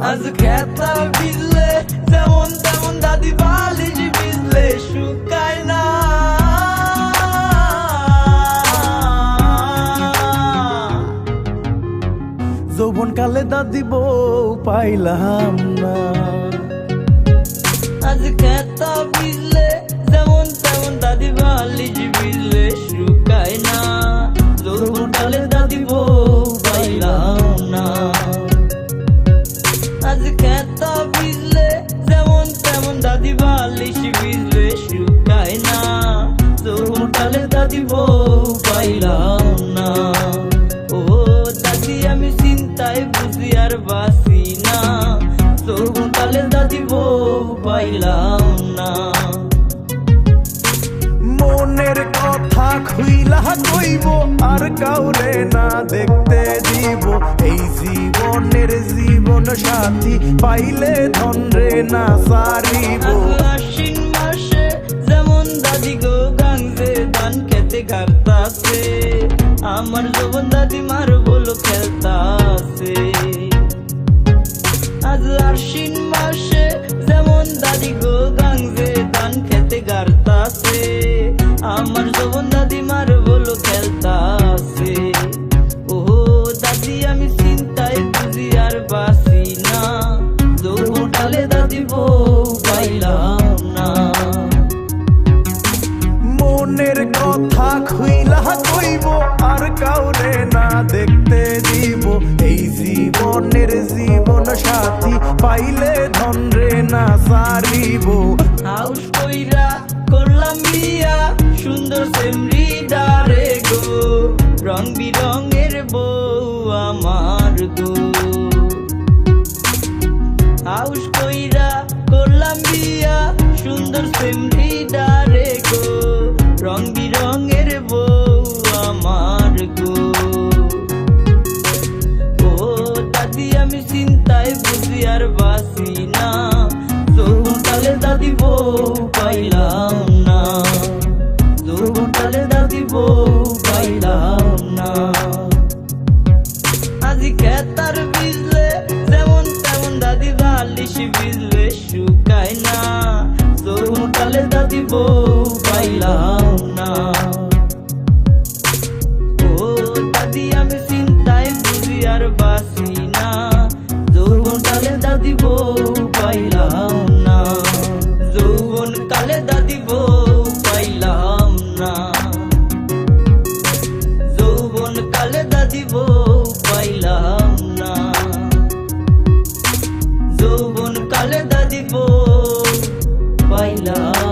আজ খেতা ভিজলে যেমন তেমন দাদি বালিশ ভিজলে শুকায় না। যৌবন কালে দাদি বউ পাইলাম না। আজ খেতা ভিজলে যেমন তেমন দাদি বালিশ ভিজলে শুকায় না। যৌবন কালে দাদি বউ পাইলাম না। আজ খেতা ভিজলে যেমন তেমন দাদি বালিশ ভিজলে শুকায় না। যৌবন কালে দাদি বউ পাইলাম না। ও দাদি আমি চিন্তায় বুঝি আর বাসি না। যৌবন কালে দাদি বউ পাইলাম না। মনের কথা খুইলা কইব আর কাউরে না দেখতে দিব। এই জীবনের জীবন সাথী পাইলে ধনরে না সারিব। আশ্বিন মাসে যেমন দাদি গো গাঙ্গে ধান খেতে ঘাটতাছে। আমার যৌবন দাদি মার বলো খেলতাছে। আজ আশ্বিন মাসে যেমন দাদি গো গাঙ্গে ধান খেতে ঘাটতাছে। আমার যৌবন দাদি মার বলো খেলতাছে। ও দাদি আমি চিন্তায় বুঝি আর বাসি না। যৌবন কালে দাদি বউ পাইলাম না। মনের কথা খুইলা কইব আর কাউরে না দেখতে দিব। এই জীবনের জীবন সাথী পাইলে ধনরে না সারিব। হাউস কইরা করলাম বিয়া সুন্দর সেমরি ডারে গো। রং বিরঙের বউ আমার গো। হাউস কইরা করলাম বিয়া সুন্দর সেমরি ডারে গো। রং বিরঙের বউ আমার গো। ও দাদি আমি চিন্তায় বুঝি আর বাসি না। যৌবন কালে দাদি বউ পাইলাম না। যৌবন কালে দাদি বউ পাইলাম না। আজি খেতার ভিজলে যেমন তেমন দাদি বালিশ ভিজলে শুকায় না। যৌবন কালে দাদি বউ পাইলাম না। ও দাদি আমি চিন্তায় বুঝি আর বাসি না। যৌবন কালে দাদি বউ পাইলাম না। যৌবন কালে দাদি বউ পাইলাম না। যৌবন কালে দাদি বউ পাইলাম না। যৌবন কালে দাদি বউ পাইলাম।